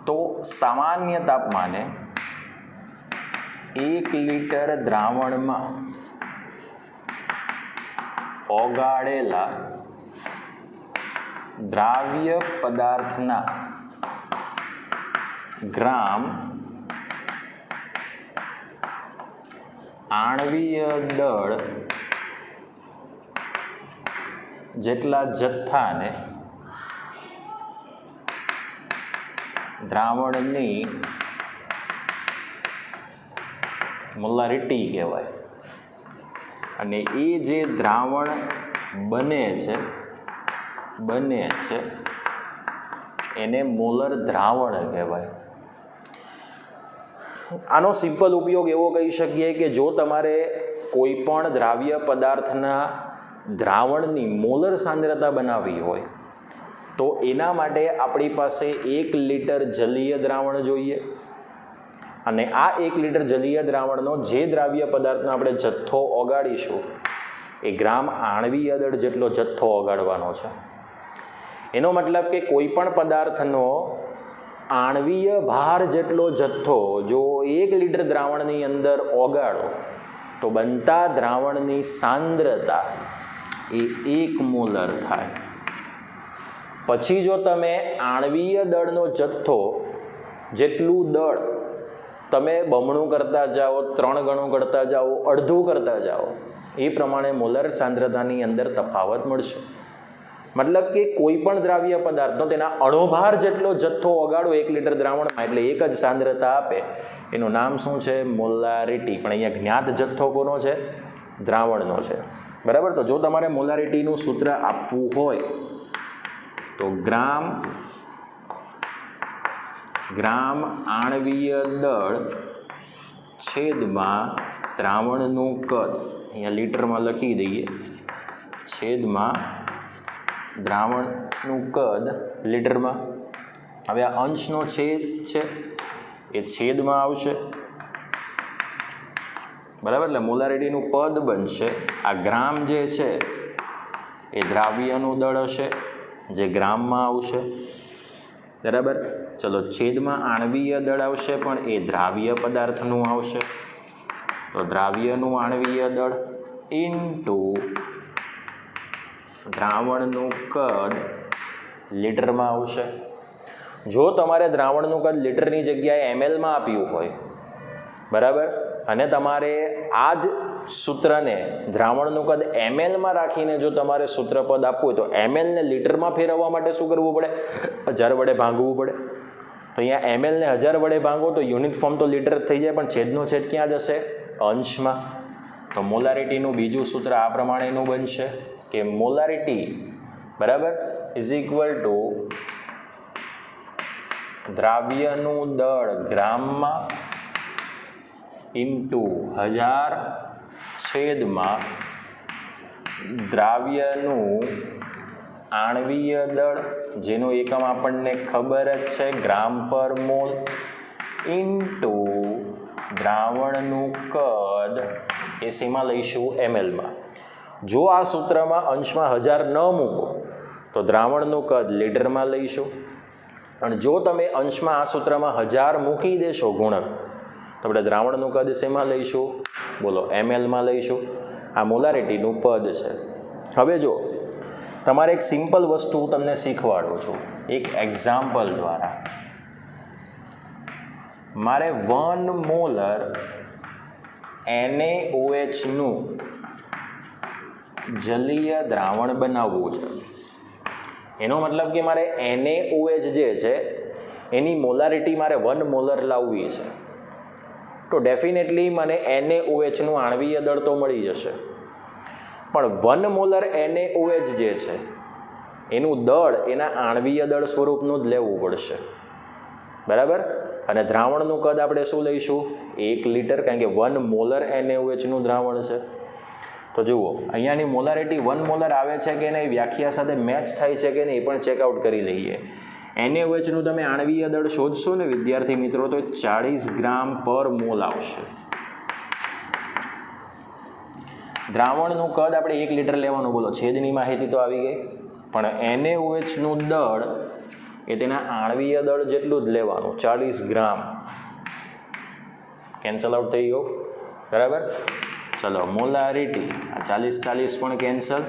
તો સામાન્ય તાપમાને 1 લિટર દ્રાવણમાં ઓગાળેલા દ્રાવ્ય પદાર્થના ગ્રામ આણ્વીય દળ જેટલા જથ્થાને દ્રાવણની મોલારિટી કહેવાય. અને એ જે દ્રાવણ બને છે એને મોલર દ્રાવણ કહેવાય. આનો સિમ્પલ ઉપયોગ એવો કહી શકીએ કે જો તમારે કોઈ પણ દ્રાવ્ય પદાર્થના દ્રાવણની મોલર સાંદ્રતા બનાવવી હોય તો એના માટે આપણી પાસે 1 લિટર જલીય દ્રાવણ જોઈએ અને આ 1 લિટર જલીય દ્રાવણનો જે દ્રાવ્ય પદાર્થનો આપણે જથ્થો ઓગાળીશું એ ગ્રામ આણ્વીય દળ જેટલો જથ્થો ઓગાળવાનો છે. એનો મતલબ કે કોઈ પણ પદાર્થનો આણ્વીય ભાર જેટલો જથ્થો જો 1 લિટર દ્રાવણની અંદર ઓગાળો તો બનતા દ્રાવણની સાંદ્રતા એ 1 મોલર થાય. પછી જો તમે આણ્વીય દળનો જથ્થો જેટલું દળ તમે બમણું કરતા જાઓ, 3 ગણું કરતા જાઓ, અડધું કરતા જાઓ, એ પ્રમાણે મોલર સાંદ્રતાની અંદર તફાવત મળશે. મતલબ કે કોઈ પણ દ્રાવ્ય પદાર્થનો તેના અણુભાર જેટલો જથ્થો ઓગાળો 1 લિટર દ્રાવણમાં એટલે એક જ સાંદ્રતા આપે. એનું નામ શું છે? મોલારિટી. પણ અહીંયા જ્ઞાત જથ્થો કોનો છે? દ્રાવણનો છે. બરાબર. તો જો તમારે મોલારિટીનું સૂત્ર આપવું હોય તો ગ્રામ આણ્વીય દળ છેદમાં દ્રાવણનું કદ, અહીંયા લીટરમાં લખી દઈએ, છેદમાં દ્રાવણનું કદ લીટરમાં. હવે આ અંશનો છેદ છે એ છેદમાં આવશે. બરાબર. એટલે મોલારિટીનું પદ બનશે. આ ગ્રામ જે છે એ દ્રાવ્યનું દળ હશે જે ગ્રામમાં આવશે. બરાબર. ચલો, છેદમાં આણ્વીય દળ આવશે પણ એ દ્રાવ્ય પદાર્થનું આવશે. તો દ્રાવ્યનું આણ્વીય દળ ઇન્ટુ દ્રાવણનું કદ લીટરમાં આવશે. જો તમારે દ્રાવણનું કદ લીટરની જગ્યાએ mlમાં આપ્યું હોય, બરાબર, અને તમારે આ જ સૂત્રને દ્રાવણનું કદ mlમાં રાખીને જો તમારે સૂત્રપદ આપવું હોય તો mlને લીટરમાં ફેરવવા માટે શું કરવું પડે? 1000 વડે ભાંગવું પડે. તો અહીંયા mlને 1000 વડે ભાંગો તો યુનિટ ફોર્મ તો લીટર થઈ જાય, પણ છેદનો છેદ ક્યાં જશે? અંશમાં. તો મોલારિટીનું બીજું સૂત્ર આ પ્રમાણેનું બનશે કે મોલારિટી, બરાબર, ઇઝ ઇક્વલ ટુ દ્રાવ્યનું દળ ગ્રામમાં ઇન્ટુ 1000 છેદમાં દ્રાવ્યનું આણ્વીય દળ, જેનું એકમ આપણને ખબર જ છે ગ્રામ પર મોલ, ઇન્ટુ દ્રાવણનું કદ એ શેમાં લઈશું? mlમાં. જો આ સૂત્રમાં અંશમાં 1000 ન મૂકો તો દ્રાવણનું કદ લીટરમાં લઈશું, અને જો તમે અંશમાં આ સૂત્રમાં 1000 મૂકી દેશો ગુણક તો આપણે દ્રાવણનું કદ શેમાં લઈશું? બોલો, mlમાં લઈશું. આ મોલારિટીનું પદ છે. હવે જો તમારે એક સિમ્પલ વસ્તુ તમને શીખવાડું છું એક એક્ઝામ્પલ દ્વારા. મારે 1 મોલર NaOH નું જલીય દ્રાવણ બનાવવું છે. એનો મતલબ કે મારે NaOH જે છે એની મોલારિટી મારે 1 મોલર લાવવી છે. તો ડેફિનેટલી મને NaOH નું આણ્વીય દળ તો મળી જશે, પણ 1 મોલર NaOH જે છે એનું દળ એના આણ્વીય દળ સ્વરૂપનું જ લેવું પડશે. બરાબર. અને દ્રાવણનું કદ આપણે શું લઈશું? 1 લિટર, કારણ કે 1 મોલર NaOH નું દ્રાવણ છે. તો જુઓ, અહીંયાની મોલારિટી 1 મોલર આવે છે કે નહીં, વ્યાખ્યા સાથે મેચ થાય છે કે નહીં, એ પણ ચેકઆઉટ કરી લઈએ. NaOH નું તમે આણ્વીય દળ શોધશો ને વિદ્યાર્થી મિત્રો તો 40 ગ્રામ પર મોલ આવશે. દ્રાવણનું કદ આપણે 1 લિટર લેવાનું. બોલો, છેદની માહિતી તો આવી ગઈ, પણ NaOH નું દળ એ તેના આણ્વીય દળ જેટલું જ લેવાનું, 40 ગ્રામ. કેન્સલ આઉટ થઈ ગયો. બરાબર. ચલો, મોલારિટી આ 40 પણ કેન્સલ.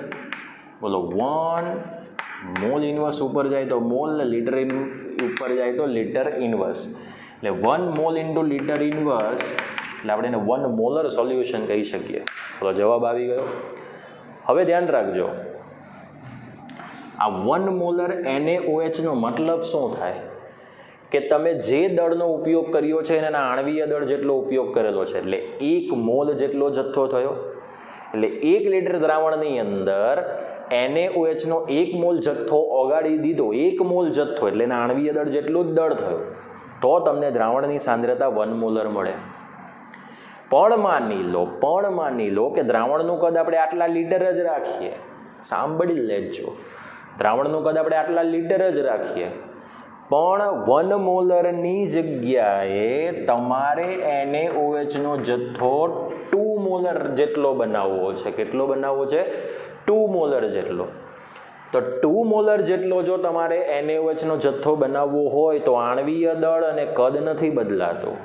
બોલો, 1 મોલ ઇન્વર્સ ઉપર જાય તો મોલ, લીટર ઉપર જાય તો લીટર ઇન્વર્સ. એટલે 1 મોલ ઇન્ટુ લીટર ઇન્વર્સ, એટલે આપણે એને 1 મોલર સોલ્યુશન કહી શકીએ. બોલો, જવાબ આવી ગયો. હવે ધ્યાન રાખજો, આ 1 મોલર NaOH નો મતલબ શું થાય કે તમે જે દળનો ઉપયોગ કર્યો છે એના આણ્વીય દળ જેટલો ઉપયોગ કરેલો છે, એટલે 1 મોલ જેટલો જથ્થો થયો. એટલે 1 લિટર દ્રાવણની અંદર NaOH નો 1 મોલ જથ્થો ઓગાળી દીધો, 1 મોલ જથ્થો એટલે એના આણવીય દળ જેટલું જ દળ થયું, તો તમને દ્રાવણની સાંદ્રતા 1 મોલર મળે. પણ માની લો કે દ્રાવણનું કદ આપણે આટલા લીટર જ રાખીએ. સાંભળી લેજો, દ્રાવણનું કદ આપણે આટલા લીટર જ રાખીએ, પણ 1 મોલરની જગ્યાએ તમારે NaOH નો જથ્થો 2 મોલર જેટલો બનાવવો છે. કેટલો બનાવવો છે? 2 મોલર જેટલો. તો 2 મોલર જેટલો જો તમારે NaOH નો જથ્થો બનાવવો હોય તો આણવીય દળ અને કદ નથી બદલાતું.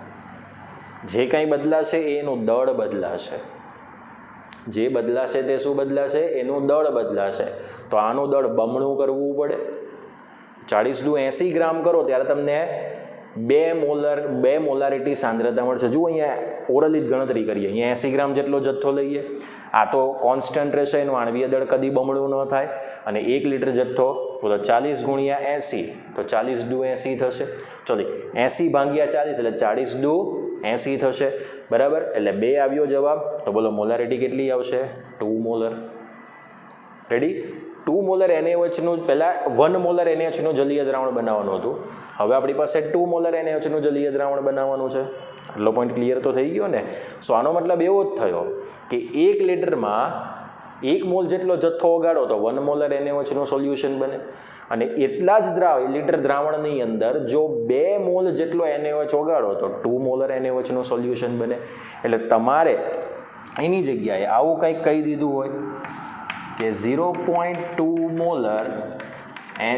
જે કંઈ બદલાશે એનું દળ બદલાશે. જે બદલાશે તે શું બદલાશે? એનું દળ બદલાશે. તો આનું દળ બમણું કરવું પડે. 40 × 80 ગ્રામ કરો ત્યારે તમને 2 મોલારિટી સાંદ્રતા મળશે. જુઓ અહીંયા ઓરલી જ ગણતરી કરીએ. અહીંયા 80 ગ્રામ જેટલો જથ્થો લઈએ, આ તો કોન્સ્ટન્ટ રહેશે, એનું આણવીય દળ કદી બમણું ન થાય. અને 1 લીટર જથ્થો બોલો 40 × 80, તો 40 × 80 થશે. ચલો 80 / 40 એટલે 40 × 80 થશે, બરાબર. એટલે 2 આવ્યો જવાબ. તો બોલો મોલારિટી કેટલી આવશે? 2 મોલર. રેડી? 2 મોલર NaOH નું પહેલાં 1 મોલર NaOH નું જલીય દ્રાવણ બનાવવાનું હતું. હવે આપણી પાસે 2 મોલર NaOH નું જલીય દ્રાવણ બનાવવાનું છે. આટલો પોઈન્ટ ક્લિયર તો થઈ ગયો ને? સો આનો મતલબ એવો જ થયો કે 1 લીટરમાં 1 મોલ જેટલો જથ્થો ઓગાળો તો 1 મોલર NaOH નું સોલ્યુશન બને. અને એટલા જ લીટર દ્રાવણની અંદર જો 2 મોલ જેટલો NaOH ઓગાળો તો 2 મોલર NaOH નું સોલ્યુશન બને. એટલે તમારે એની જગ્યાએ આવું કંઈક કહી દીધું હોય કે 0.2 મોલર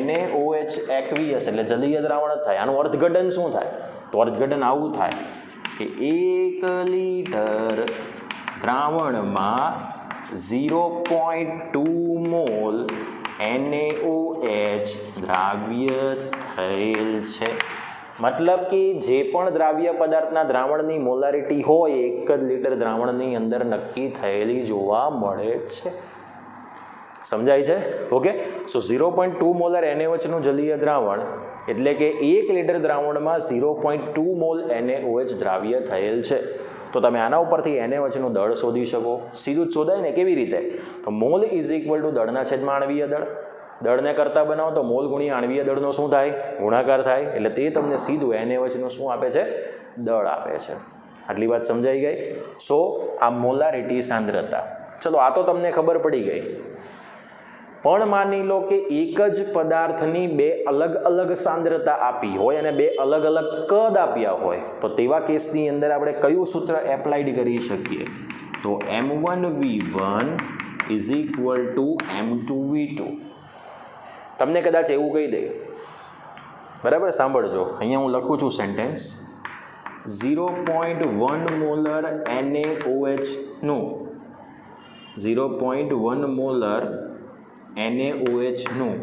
NaOH aqueous એટલે જલીય દ્રાવણ જ થાય. આનું અર્થઘટન શું થાય? તો અર્થઘટન આવું થાય કે 1 લીટર દ્રાવણમાં 0.2 મોલ NaOH દ્રાવ્ય થયેલ છે. મતલબ કે જે પણ દ્રાવ્ય પદાર્થના દ્રાવણની મોલારિટી હોય 1 જ લીટર દ્રાવણની અંદર નક્કી થયેલી જોવા મળે છે. સમજાય છે? ઓકે. સો 0.2 મોલર NaOH નું જલીય દ્રાવણ એટલે કે 1 લીટર દ્રાવણમાં 0.2 મોલ NaOH દ્રાવ્ય થયેલ છે. તો તમે આના ઉપરથી NaOH નું દળ શોધી શકો. સીધું જ શોધાય ને. કેવી રીતે? તો મોલ ઇઝ ઇક્વલ ટુ દળના છેદમાં આણવીય દળ. દળને કરતા બનાવો તો મોલ ગુણ્યા આણવીય દળનો શું થાય? ગુણાકાર થાય. એટલે તે તમને સીધું NaOH નું શું આપે છે? દળ આપે છે. આટલી વાત સમજાઈ ગઈ? સો આ મોલારિટી સાંદ્રતા. ચલો આ તો તમને ખબર પડી ગઈ. પણ માની લો કે એક જ પદાર્થની 2 અલગ અલગ સાંદ્રતા આપી હોય અને 2 અલગ અલગ કદ આપ્યા હોય તો તેવા કેસની અંદર આપણે કયું સૂત્ર એપ્લાઇડ કરી શકીએ? તો M1V1 is equal to M2V2. તમને કદાચ એવું કહી દે, બરાબર, સાંભળજો. અહીંયા હું લખું છું સેન્ટેન્સ. 0.1 મોલર NaOH નું 0.1 મોલર NaOH નું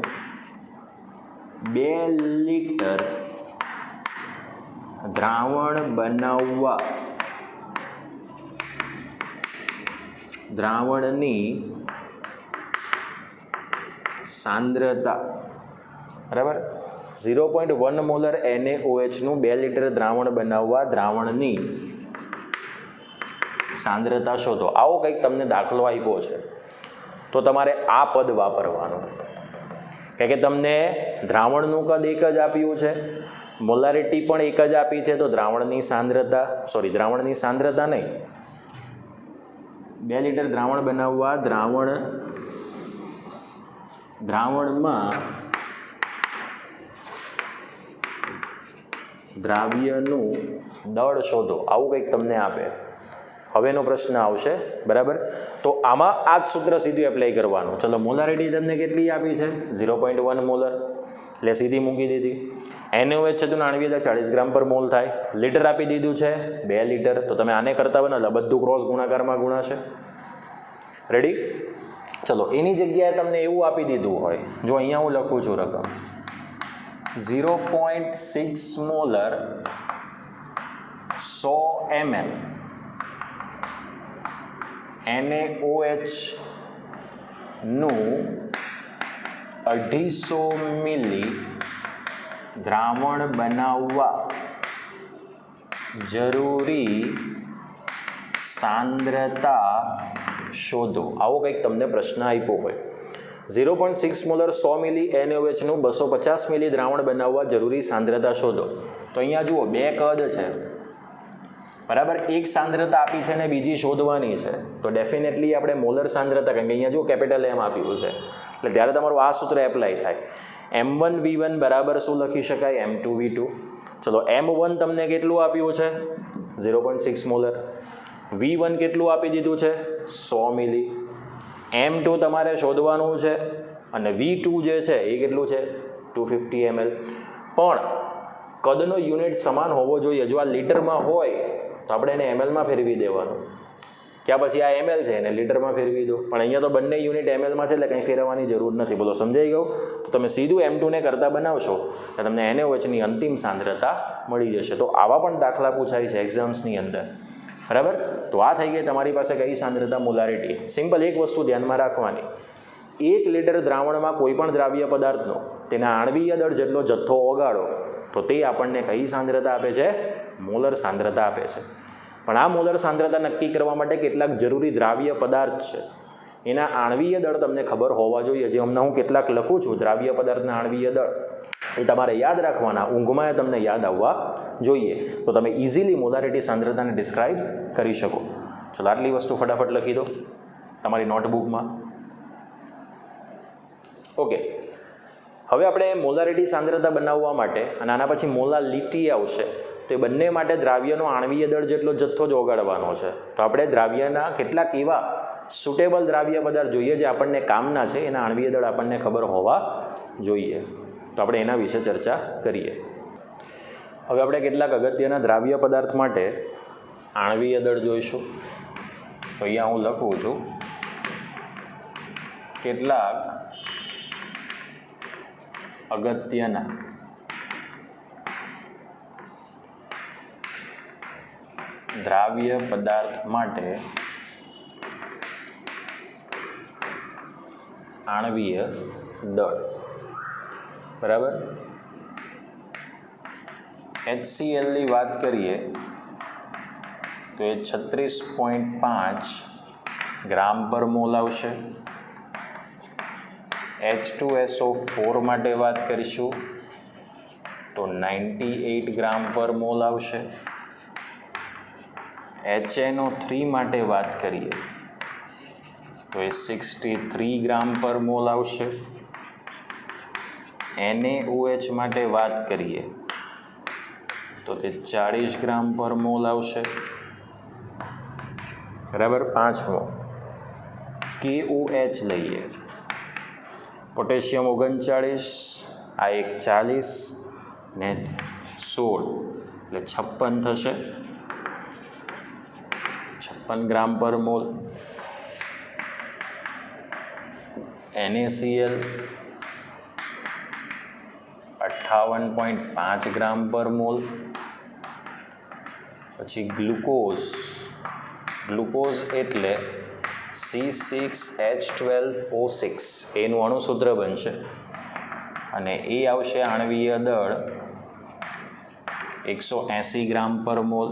2 લીટર દ્રાવણ બનાવવા દ્રાવણની સાંદ્રતા, બરાબર, 0.1 મોલર NaOH નું 2 લીટર દ્રાવણ બનાવવા દ્રાવણની સાંદ્રતા શોધો. આવો કંઈક તમને દાખલો આપ્યો છે તો તમારે આ પદ વાપરવાનું. કારણ કે તમને દ્રાવણનું કદ એક જ આપ્યું છે, મોલારિટી પણ એક જ આપી છે, તો દ્રાવણની સાંદ્રતા નહીં, 2 લીટર દ્રાવણ બનાવવા દ્રાવણમાં દ્રાવ્યનું દળ શોધો. આવું કંઈક તમને આપે. હવેનો પ્રશ્ન આવશે, બરાબર. તો આમાં આ જ સૂત્ર સીધું એપ્લાય કરવાનું. ચલો મોલારિટી તમને કેટલી આપી છે? 0.1 મોલર, એટલે સીધી મૂકી દીધી. NaOH છે તો આણવીય દળ 40 ગ્રામ પર મોલ થાય. લીટર આપી દીધું છે 2 લીટર, તો તમે આને કરતા બને એટલે બધું ક્રોસ ગુણાકારમાં ગુણાશે. રેડી? ચલો એની જગ્યાએ તમને એવું આપી દીધું હોય, જો અહીંયા હું લખું છું રકમ 0.6 મોલર 100 ml NaOH નું 250 મિલી દ્રાવણ બનાવવા જરૂરી સાંદ્રતા શોધો. આવો કંઈક તમને પ્રશ્ન આપ્યો હોય 0.6 મોલર 100 મિલી NaOHનું 250 મિલી દ્રાવણ બનાવવા જરૂરી સાંદ્રતા શોધો. તો અહીંયા જુઓ બે કદ છે, બરાબર, એક સાંદ્રતા આપી છે ને બીજી શોધવાની છે. તો ડેફિનેટલી આપણે મોલર સાંદ્રતા, કારણ કે અહીંયા જુઓ કેપિટલ M આપ્યું છે, એટલે ત્યારે તમારું આ સૂત્ર એપ્લાય થાય. M1V1 બરાબર શું લખી શકાય? M2V2. ચલો, M1 તમને કેટલું આપ્યું છે? 0.6 મોલર. V1 કેટલું આપી દીધું છે? 100 મિલી. M2 તમારે શોધવાનું છે અને V2 જે છે એ કેટલું છે? 250 ml. પણ કદનો યુનિટ સમાન હોવો જોઈએ. જો આ લીટરમાં હોય તો આપણે એને mlમાં ફેરવી દેવાનું. ક્યાં પછી આ ml છે એને લીટરમાં ફેરવી દો. પણ અહીંયા તો બંને યુનિટ mlમાં છે એટલે કંઈ ફેરવવાની જરૂર નથી. બોલો, સમજાઈ ગયું? તો તમે સીધું M2 ને કરતાં બનાવશો તો તમને NaOHની અંતિમ સાંદ્રતા મળી જશે. તો આવા પણ દાખલા પૂછાય છે એક્ઝામ્સની અંદર, બરાબર. તો આ થઈ ગઈ તમારી પાસે કઈ સાંદ્રતા? મોલારિટી. સિમ્પલ એક વસ્તુ ધ્યાનમાં રાખવાની, 1 લીટર દ્રાવણમાં કોઈ પણ દ્રાવ્ય પદાર્થનો તેના આણ્વીય દળ જેટલો જથ્થો ઓગાળો તો તે આપણને કઈ સાંદ્રતા આપે છે? મોલર સાંદ્રતા આપે છે. પણ આ મોલર સાંદ્રતા નક્કી કરવા માટે કેટલાક જરૂરી દ્રાવ્ય પદાર્થ છે, એના આણ્વીય દળ તમને ખબર હોવા જોઈએ. જે હમણાં હું કેટલાક લખું છું દ્રાવ્ય પદાર્થના આણ્વીય દળ, એ તમારે યાદ રાખવાના, ઊંઘમાં એ તમને યાદ આવવા જોઈએ. તો તમે ઇઝીલી મોલારિટી સાંદ્રતાને ડિસ્ક્રાઇબ કરી શકો. ચલો, આટલી વસ્તુ ફટાફટ લખી દો તમારી નોટબુકમાં. ઓકે, હવે આપણે મોલારિટી સાંદ્રતા બનાવવા માટે અને આના પછી મોલાલિટી આવશે, તો એ બંને માટે દ્રાવ્યનો આણ્વીય દળ જેટલો જથ્થો જ ઓગાળવાનો છે. તો આપણે દ્રાવ્યના કેટલાક એવા સુટેબલ દ્રાવ્ય પદાર્થ જોઈએ જે આપણને કામના છે, એના આણ્વીય દળ આપણને ખબર હોવા જોઈએ. તો આપણે એના વિશે ચર્ચા કરીએ. હવે આપણે કેટલાક અગત્યના દ્રાવ્ય પદાર્થ માટે આણ્વીય દળ જોઈશું. તો અહીંયા હું લખું છું કેટલાક અગત્યના દ્રાવ્ય પદાર્થ માટે આણ્વીય દળ, બરાબર. HCl ની વાત કરીએ તો એ 36.5 ગ્રામ પર મોલ આવશે. H2SO4 માટે વાત કરીશું તો 98 ગ્રામ પર મોલ આવશે. HNO3 માટે વાત કરીએ તો એ 63 ગ્રામ પર મોલ આવશે. NaOH માટે વાત કરીએ તો તે 40 ગ્રામ પર મોલ આવશે, બરાબર. 5મો KOH લઈએ, પોટેશિયમ 39, આ એક 40 ને 16 એટલે 56 થશે. 56 ગ્રામ પર મોલ. NaCl 58.5 ગ્રામ પર મોલ. પછી ગ્લુકોઝ એટલે C6H12O6, એનું અણુસૂત્ર બનશે અને એ આવશે આણ્વીય દળ 180 ગ્રામ પર મોલ.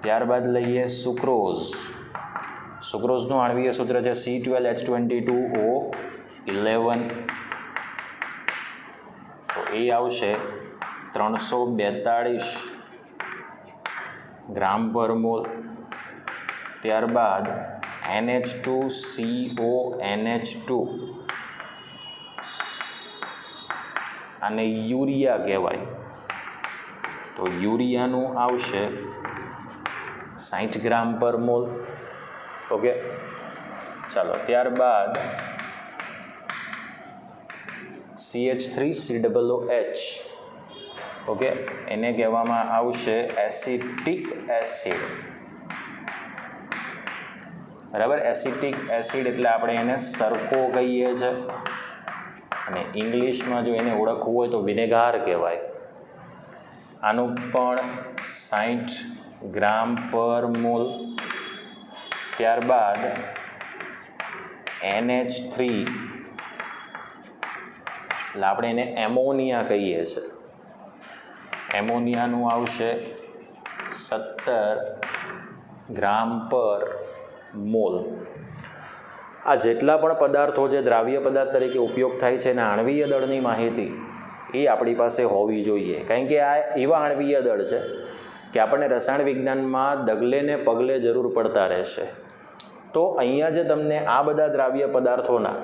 ત્યારબાદ લઈએ સુક્રોઝનું આણ્વીય સૂત્ર છે C12H22O11, તો એ આવશે 342 ગ્રામ પર મોલ. ત્યારબાદ NH2CONH2, આને યુરિયા કહેવાય, તો યુરિયાનું આવશે 60 ગ્રામ પર મોલ. ઓકે, ચાલો. ત્યારબાદ CH3COOH, ઓકે, એને કહેવામાં આવશે એસિટિક એસિડ, બરાબર. એસિટિક એસિડ એટલે આપણે એને સરકો કહીએ છીએ અને ઇંગ્લિશમાં જો એને ઓળખવું હોય તો વિનેગાર કહેવાય. આનું પણ 60 ગ્રામ પર મોલ. ત્યારબાદ NH3 એટલે આપણે એને એમોનિયા કહીએ છીએ. એમોનિયાનું આવશે 17 ગ્રામ પર મોલ. આ જેટલા પણ પદાર્થો જે દ્રાવ્ય પદાર્થ તરીકે ઉપયોગ થાય છે એના આણ્વીય દળની માહિતી એ આપણી પાસે હોવી જોઈએ, કારણ કે આ એવા આણ્વીય દળ છે કે આપણને રસાયણ વિજ્ઞાનમાં ડગલે ને પગલે જરૂર પડતા રહેશે. તો અહીંયા જે તમને આ બધા દ્રાવ્ય પદાર્થોના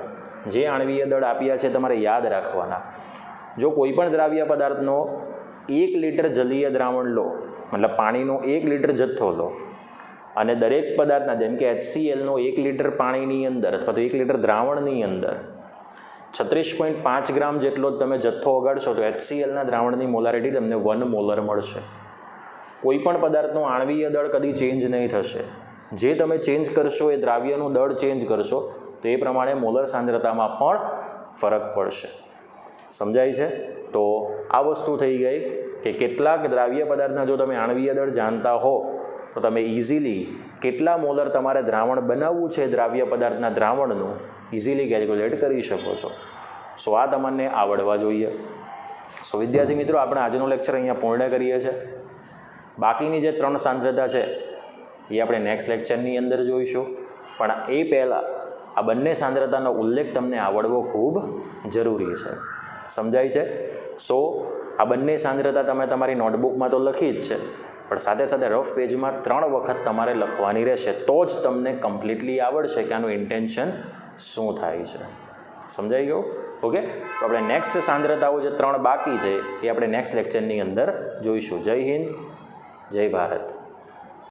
જે આણ્વીય દળ આપ્યા છે તમારે યાદ રાખવાના. જો કોઈ પણ દ્રાવ્ય પદાર્થનો 1 લીટર જલીય દ્રાવણ લો, મતલબ પાણીનો 1 લીટર જથ્થો લો અને દરેક પદાર્થના જેમ કે HClનો 1 લીટર પાણીની અંદર અથવા તો 1 લીટર દ્રાવણની અંદર 36.5 ગ્રામ જેટલો તમે જથ્થો ઓગાળશો તો HClના દ્રાવણની મોલારિટી તમને 1 મોલર મળશે. કોઈ પણ પદાર્થનું આણ્વીય દળ કદી ચેન્જ નહીં થશે. જે તમે ચેન્જ કરશો એ દ્રાવ્યનું દળ ચેન્જ કરશો તો એ પ્રમાણે મોલર સાંદ્રતામાં પણ ફરક પડશે. સમજાય છે? તો આ વસ્તુ થઈ ગઈ કે કેટલાક દ્રાવ્ય પદાર્થના જો તમે આણ્વીય દળ જાણતા હો તો તમે ઇઝીલી કેટલા મોલર તમારે દ્રાવણ બનાવવું છે દ્રાવ્ય પદાર્થના દ્રાવણનું ઇઝીલી કેલ્ક્યુલેટ કરી શકો છો. સો આ તમને આવડવા જોઈએ. સો વિદ્યાર્થી મિત્રો, આપણે આજનો લેક્ચર અહીંયા પૂર્ણ કરીએ છીએ. બાકીની જે 3 સાંદ્રતા છે એ આપણે નેક્સ્ટ લેક્ચરની અંદર જોઈશું, પણ એ પહેલાં આ બંને સાંદ્રતાનો ઉલ્લેખ તમને આવડવો ખૂબ જરૂરી છે. સમજાય છે? સો આ બંને સાંદ્રતા તમે તમારી નોટબુકમાં તો લખી જ છે, પણ સાથે સાથે રફ પેજમાં 3 વખત તમારે લખવાની રહેશે, તો જ તમને કમ્પ્લીટલી આવડશે કે આનું ઇન્ટેન્શન શું થાય છે. સમજાઈ ગયું? ઓકે, તો આપણે નેક્સ્ટ સાંદ્રતાઓ જે 3 બાકી છે એ આપણે નેક્સ્ટ લેક્ચરની અંદર જોઈશું. જય હિન્દ, જય ભારત.